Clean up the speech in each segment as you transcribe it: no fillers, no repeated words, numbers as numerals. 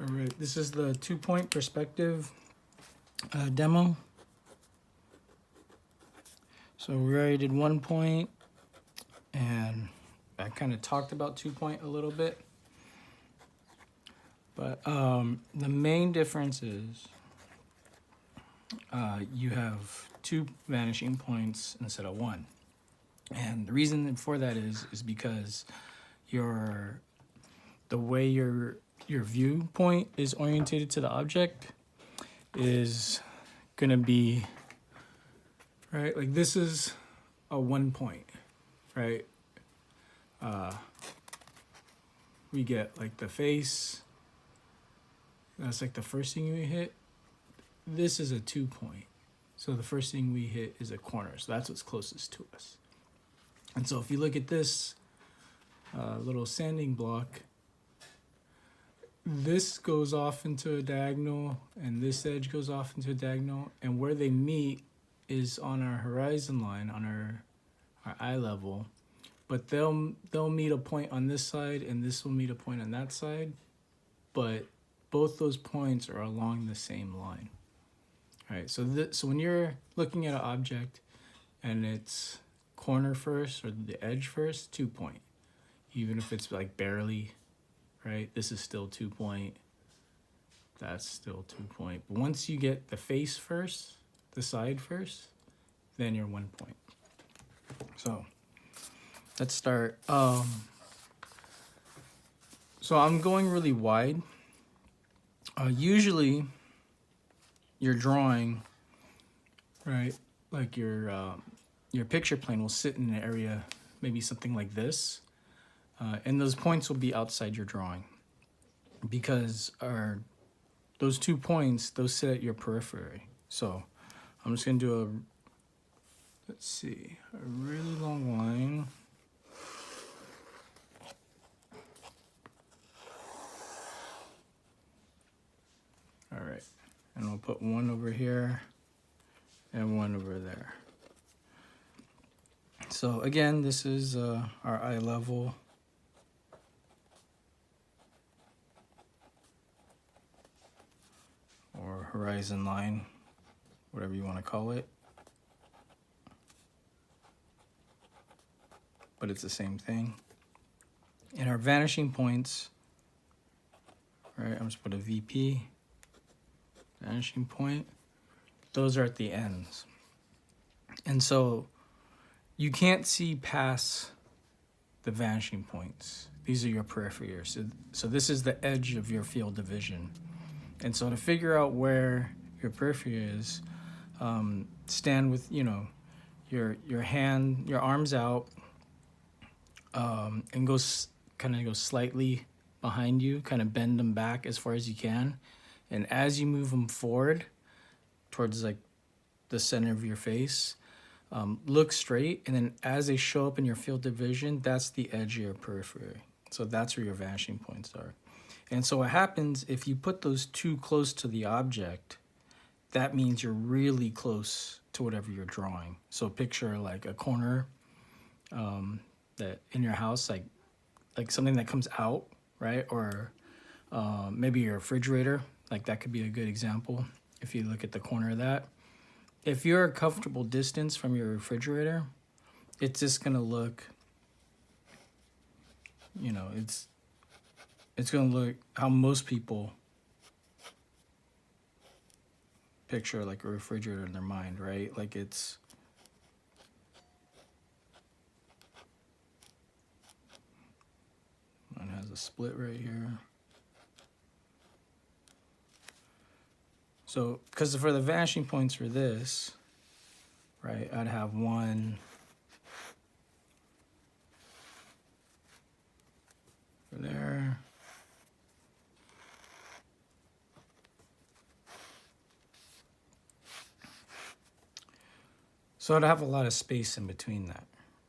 All right, this is the 2-point perspective demo. So we already did 1 point, and I kind of talked about 2-point a little bit. But the main difference is you have 2 vanishing points instead of 1. And the reason for that is because the way your viewpoint is orientated to the object is gonna be, right, like this is a 1 point, right? We get like the face, that's like the first thing we hit. This is a 2 point. So the first thing we hit is a corner. So that's what's closest to us. And so if you look at this little sanding block, this goes off into a diagonal and this edge goes off into a diagonal, and where they meet is on our horizon line, on our eye level. But they'll meet a point on this side and this will meet a point on that side, but both those points are along the same line. All right, so when you're looking at an object and it's corner first or the edge first, 2 point. Even if it's like barely, right? This is still 2 point. That's still 2 point. But once you get the face first, the side first, then you're 1 point. So let's start. So I'm going really wide. Usually your drawing, right? Like your picture plane will sit in an area, maybe something like this. And those points will be outside your drawing because those 2 points, those sit at your periphery. So I'm just gonna do let's see, a really long line. All right, and we'll put one over here and one over there. So again, this is our eye level. Or horizon line, whatever you want to call it. But it's the same thing. And our vanishing points, right, I'm just put a VP, vanishing point. Those are at the ends. And so you can't see past the vanishing points. These are your periphery. So this is the edge of your field of vision. And so to figure out where your periphery is, stand with, your hand, your arms out, and kind of go slightly behind you, kind of bend them back as far as you can. And as you move them forward towards like the center of your face, look straight. And then as they show up in your field of vision, that's the edge of your periphery. So that's where your vanishing points are. And so what happens if you put those too close to the object, that means you're really close to whatever you're drawing. So picture like a corner that in your house, like something that comes out, right? Or maybe your refrigerator, like that could be a good example if you look at the corner of that. If you're a comfortable distance from your refrigerator, it's just gonna look, it's going to look how most people picture like a refrigerator in their mind, right? Like it has a split right here. So, because for the vanishing points for this, right, I'd have one for there. So I'd have a lot of space in between that,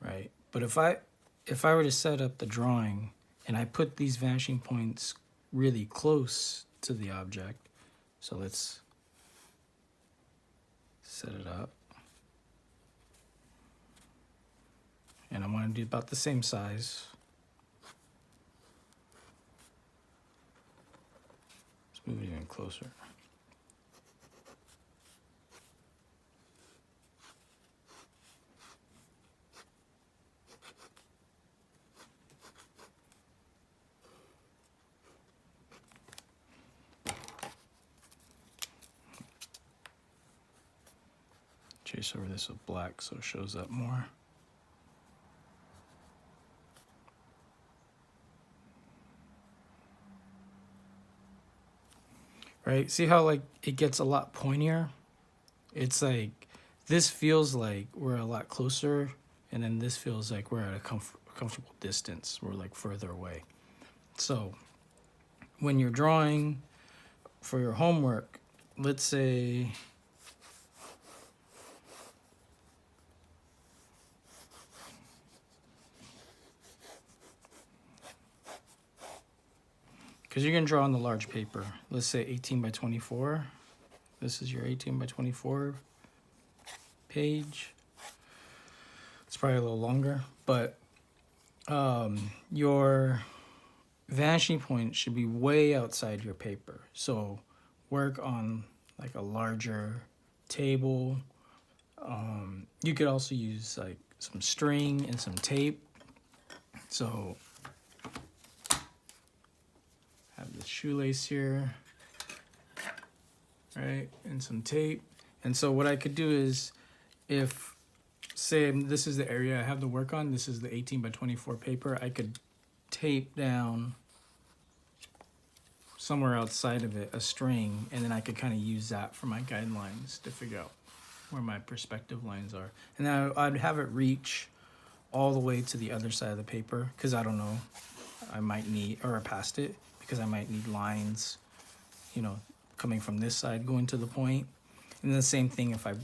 right? But if I were to set up the drawing and I put these vanishing points really close to the object, so let's set it up. And I want to do about the same size. Move it even closer. Chase over this with black so it shows up more. Right? See how like it gets a lot pointier? It's like this feels like we're a lot closer, and then this feels like we're at a comfortable distance. We're like further away. So when you're drawing for your homework, let's say because you're gonna draw on the large paper, let's say 18 by 24. This is your 18 by 24 page. It's probably a little longer, but your vanishing point should be way outside your paper. So work on like a larger table. You could also use like some string and some tape. So have the shoelace here, right, and some tape. And so what I could do is, if say this is the area I have to work on, this is the 18 by 24 paper, I could tape down somewhere outside of it a string, and then I could kind of use that for my guidelines to figure out where my perspective lines are. And then I'd have it reach all the way to the other side of the paper, because I don't know, I might need, or past it, because I might need lines, you know, coming from this side going to the point. And then the same thing if I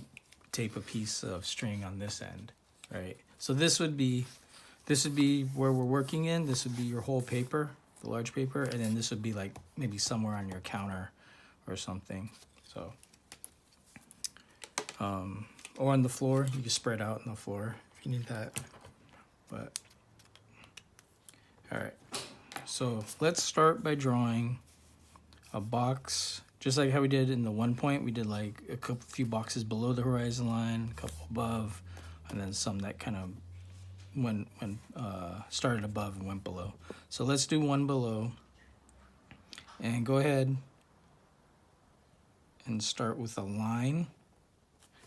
tape a piece of string on this end, right? So this would be where we're working in. This would be your whole paper, the large paper, and then this would be like maybe somewhere on your counter or something. So, or on the floor, you can spread out on the floor if you need that. But, all right. So let's start by drawing a box, just like how we did in the 1 point. We did like a few boxes below the horizon line, a couple above, and then some that kind of started above and went below. So let's do one below, and go ahead and start with a line,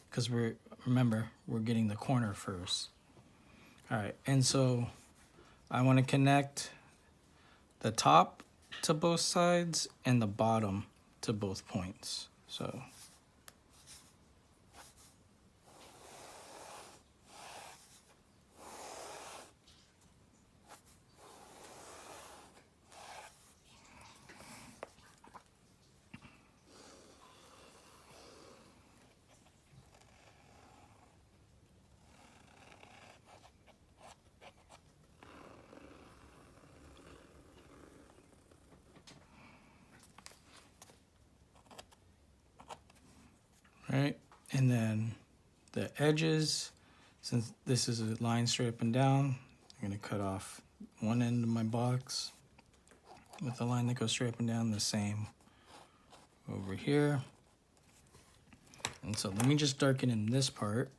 because remember we're getting the corner first. All right, and so I want to connect the top to both sides and the bottom to both points. So right, and then the edges, since this is a line straight up and down, I'm going to cut off one end of my box with a line that goes straight up and down, the same over here. And so let me just darken in this part.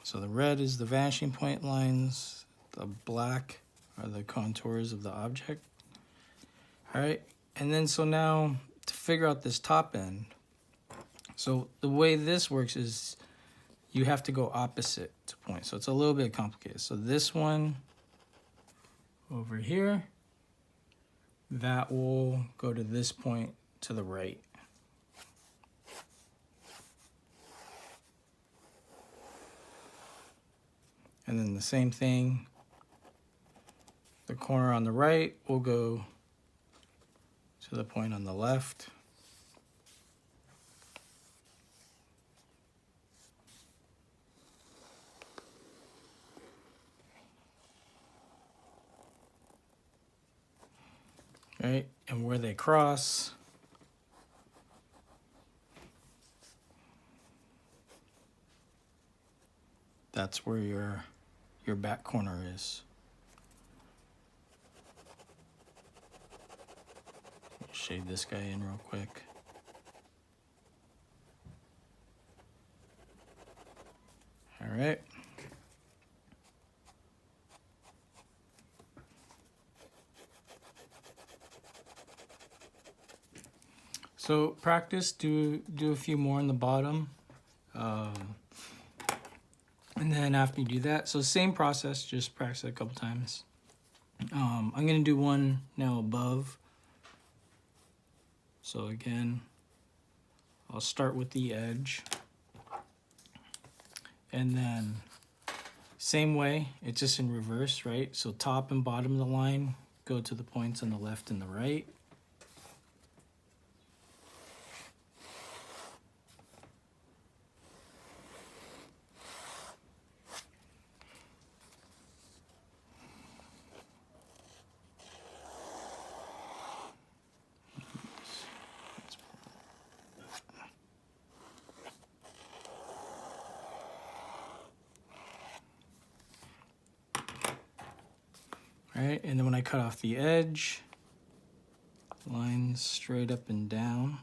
So the red is the vanishing point lines, the black are the contours of the object. All right, and then so now to figure out this top end, so the way this works is you have to go opposite to point. So it's a little bit complicated. So this one over here, that will go to this point to the right. And then the same thing, the corner on the right will go to the point on the left. Right, and where they cross, that's where your back corner is. Shade this guy in real quick. All right. So practice, do a few more on the bottom. And then after you do that, so same process, just practice it a couple times. I'm gonna do one now above. So again, I'll start with the edge. And then same way, it's just in reverse, right? So top and bottom of the line, go to the points on the left and the right. All right, and then when I cut off the edge, lines straight up and down.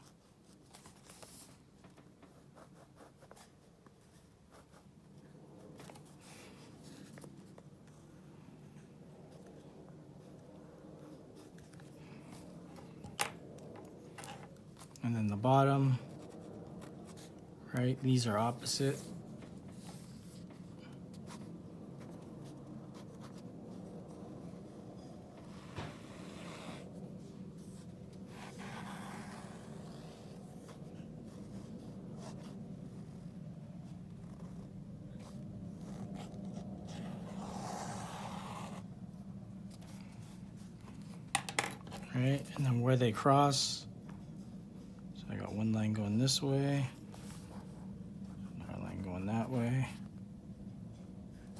And then the bottom, right, these are opposite. Right, and then where they cross, so I got one line going this way, another line going that way,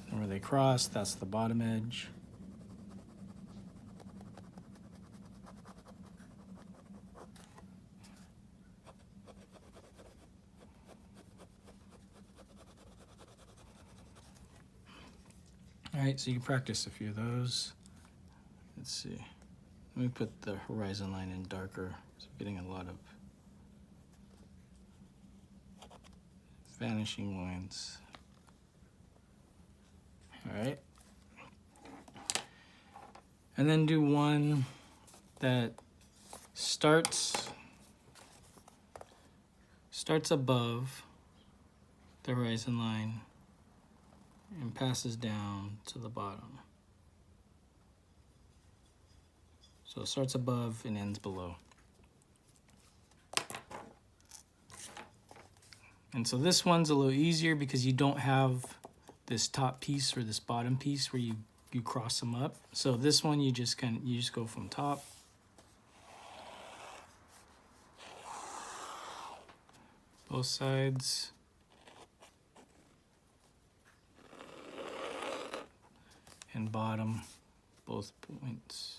and where they cross, that's the bottom edge. All right, so you can practice a few of those. Let's see. Let me put the horizon line in darker. So I'm getting a lot of vanishing lines. All right. And then do one that starts above the horizon line and passes down to the bottom. So it starts above and ends below. And so this one's a little easier because you don't have this top piece or this bottom piece where you cross them up. So this one you just go from top. Both sides. And bottom, both points.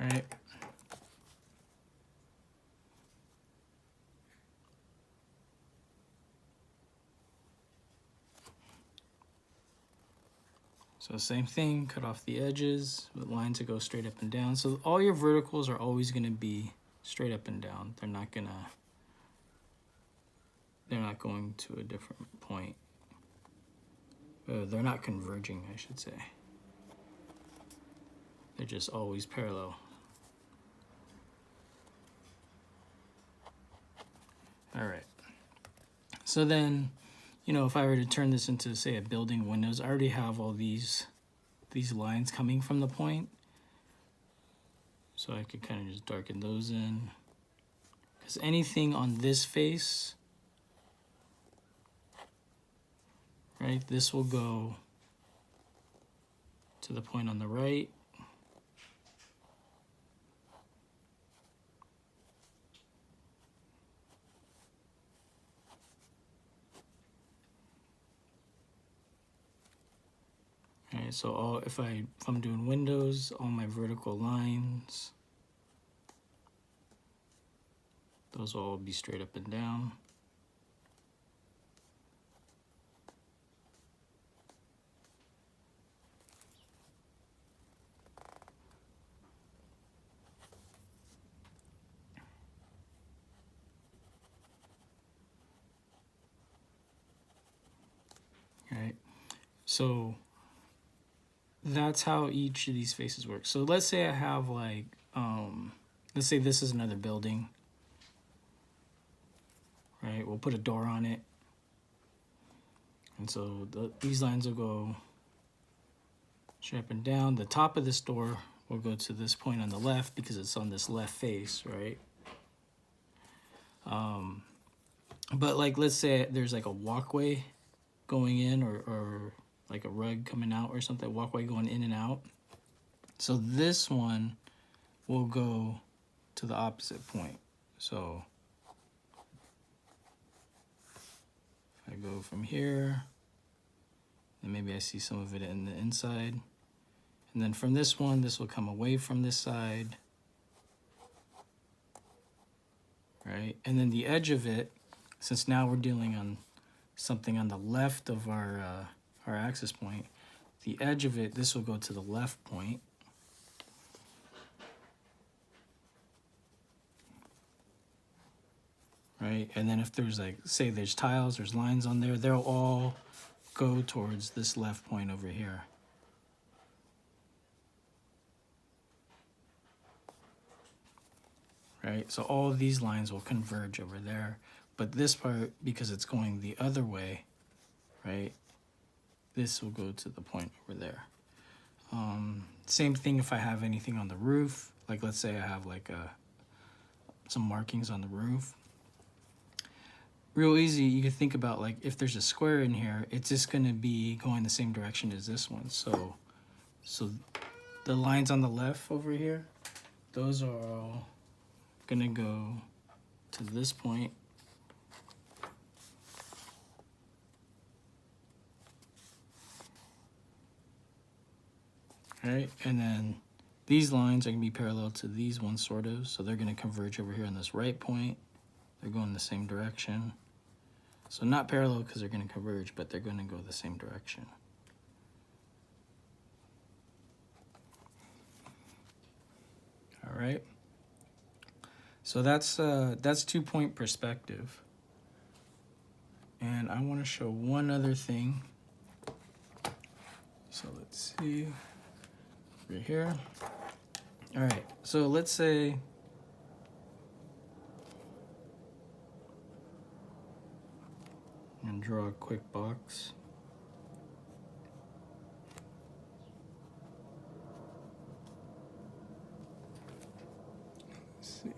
All right. So same thing, cut off the edges with lines that go straight up and down. So all your verticals are always gonna be straight up and down. They're not going to a different point. They're not converging, I should say. They're just always parallel. All right. So then, you know, if I were to turn this into, say, a building windows, I already have all these lines coming from the point. So I could kind of just darken those in. Because anything on this face, right, this will go to the point on the right. right? So if I'm doing windows, all my vertical lines, those will all be straight up and down. Right? So that's how each of these faces work. So let's say I have like, let's say this is another building, right? We'll put a door on it. And so these lines will go straight up and down. The top of this door will go to this point on the left because it's on this left face, right? But like, let's say there's like a walkway going in or like a rug coming out or something, walkway going in and out. So this one will go to the opposite point. So if I go from here, then maybe I see some of it in the inside. And then from this one, this will come away from this side, right? And then the edge of it, since now we're dealing on something on the left of our axis point, the edge of it, this will go to the left point. Right? And then if there's like, say there's tiles, there's lines on there, they'll all go towards this left point over here. Right? So all of these lines will converge over there. But this part, because it's going the other way, right, this will go to the point over there. Same thing if I have anything on the roof. Like let's say I have like some markings on the roof. Real easy, you can think about like if there's a square in here, it's just going to be going the same direction as this one. So the lines on the left over here, those are all going to go to this point. Right, and then these lines are going to be parallel to these ones sort of, so they're going to converge over here on this right point. They're going the same direction. So not parallel because they're going to converge, but they're going to go the same direction. All right. So that's 2-point perspective. And I want to show one other thing. So let's see. Right here. All right. So let's say and draw a quick box. Let's see.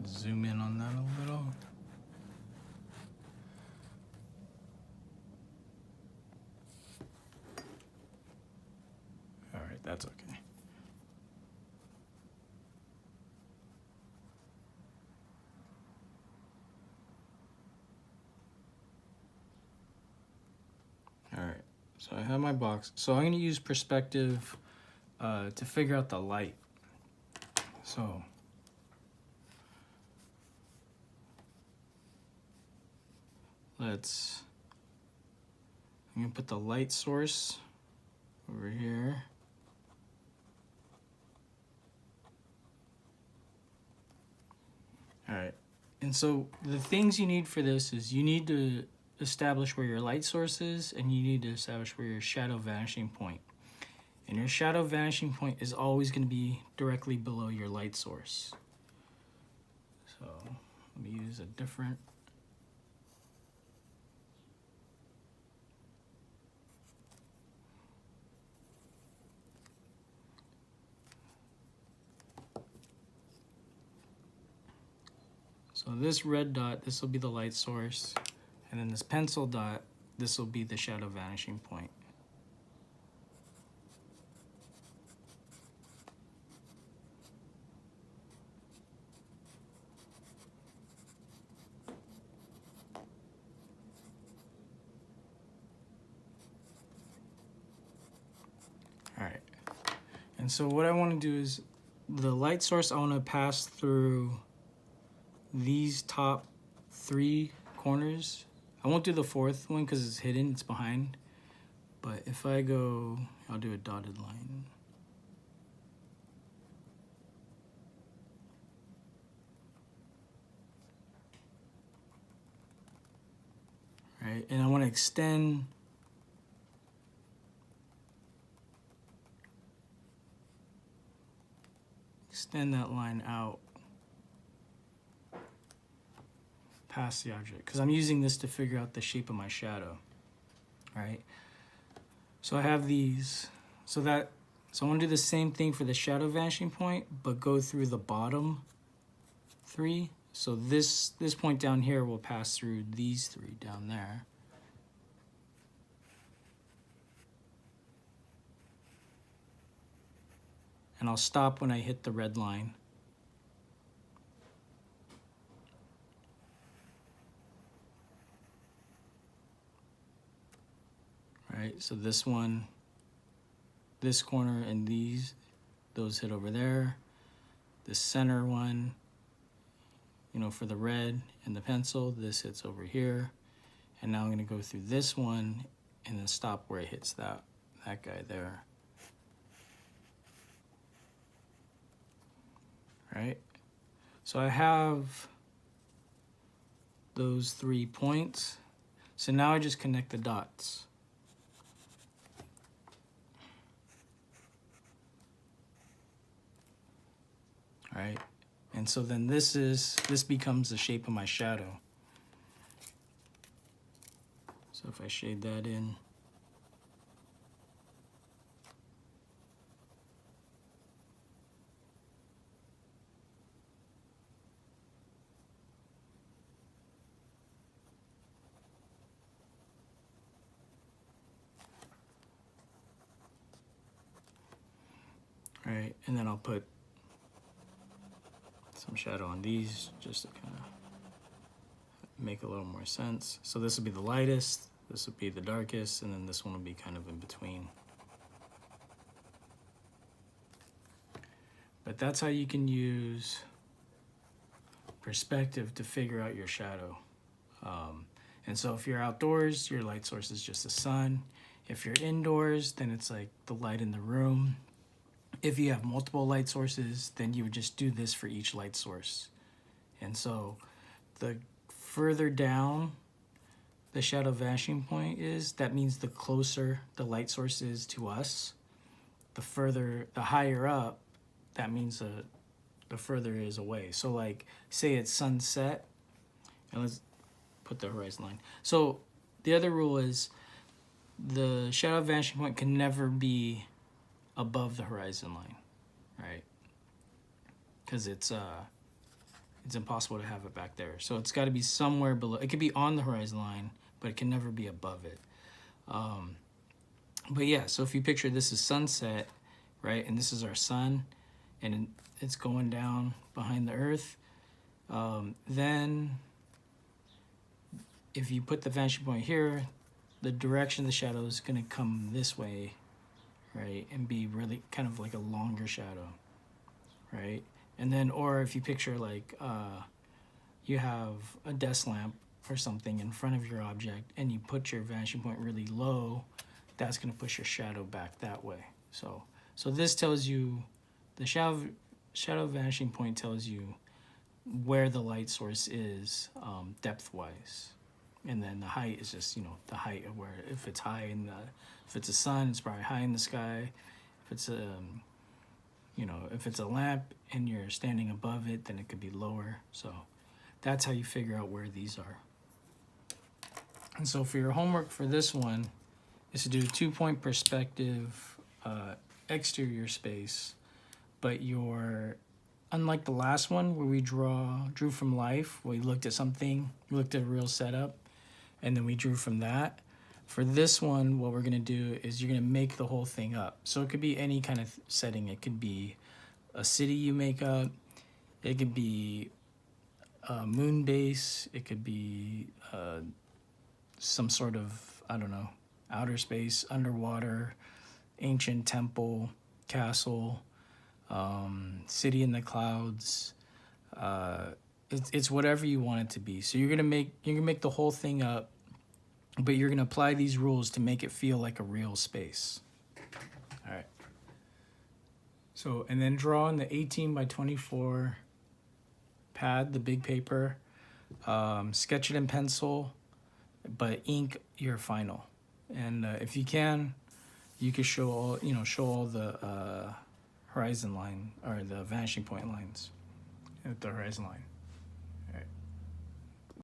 Zoom in on that a little. All right, that's okay. All right, so I have my box. So I'm going to use perspective to figure out the light. So I'm going to put the light source over here. All right, and so the things you need for this is you need to establish where your light source is, and you need to establish where your shadow vanishing point. And your shadow vanishing point is always going to be directly below your light source. So let me use a different. So this red dot, this will be the light source. And then this pencil dot, this will be the shadow vanishing point. And so what I want to do is the light source, I want to pass through these top 3 corners. I won't do the 4th one because it's hidden, it's behind. But if I go, I'll do a dotted line. Right, and I want to extend that line out past the object, because I'm using this to figure out the shape of my shadow, right? So I have these, so I want to do the same thing for the shadow vanishing point, but go through the bottom 3. So this point down here will pass through these 3 down there. And I'll stop when I hit the red line. Right, so this one, this corner, and those hit over there. The center one, you know, for the red and the pencil, this hits over here. And now I'm gonna go through this one and then stop where it hits that guy there. Right? So I have those 3 points. So now I just connect the dots. Right? And so then this becomes the shape of my shadow. So if I shade that in, right, and then I'll put some shadow on these just to kind of make a little more sense. So this would be the lightest, this would be the darkest, and then this one will be kind of in between. But that's how you can use perspective to figure out your shadow. And so if you're outdoors, your light source is just the sun. If you're indoors, then it's like the light in the room. If you have multiple light sources, then you would just do this for each light source. And so the further down the shadow vanishing point is, that means the closer the light source is to us. The higher up, that means the further it is away. So like, say it's sunset, and let's put the horizon line. So the other rule is the shadow vanishing point can never be above the horizon line, right? Because it's impossible to have it back there. So it's got to be somewhere below. It could be on the horizon line, but it can never be above it. But yeah, so if you picture this is sunset, right, and this is our sun, and it's going down behind the earth, then if you put the vanishing point here, the direction of the shadow is going to come this way, right, and be really kind of like a longer shadow, right? And then, or if you picture like you have a desk lamp or something in front of your object and you put your vanishing point really low, that's going to push your shadow back that way. So this tells you, the shadow vanishing point tells you where the light source is depth-wise. And then the height is just, you know, the height of where, if it's high in the, if it's a sun, it's probably high in the sky. If it's a, you know, if it's a lamp and you're standing above it, then it could be lower. So that's how you figure out where these are. And so for your homework for this one is to do a 2-point perspective exterior space, but unlike the last one where we drew from life, we looked at something, we looked at a real setup, and then we drew from that. For this one, what we're gonna do is you're gonna make the whole thing up. So it could be any kind of setting. It could be a city you make up. It could be a moon base. It could be some sort of, I don't know, outer space, underwater, ancient temple, castle, city in the clouds. It's whatever you want it to be. So you're gonna make the whole thing up, but you're gonna apply these rules to make it feel like a real space. All right. So, and then draw on the 18 by 24 pad, the big paper. Sketch it in pencil, but ink your final. And if you can, you could show all the horizon line or the vanishing point lines at the horizon line.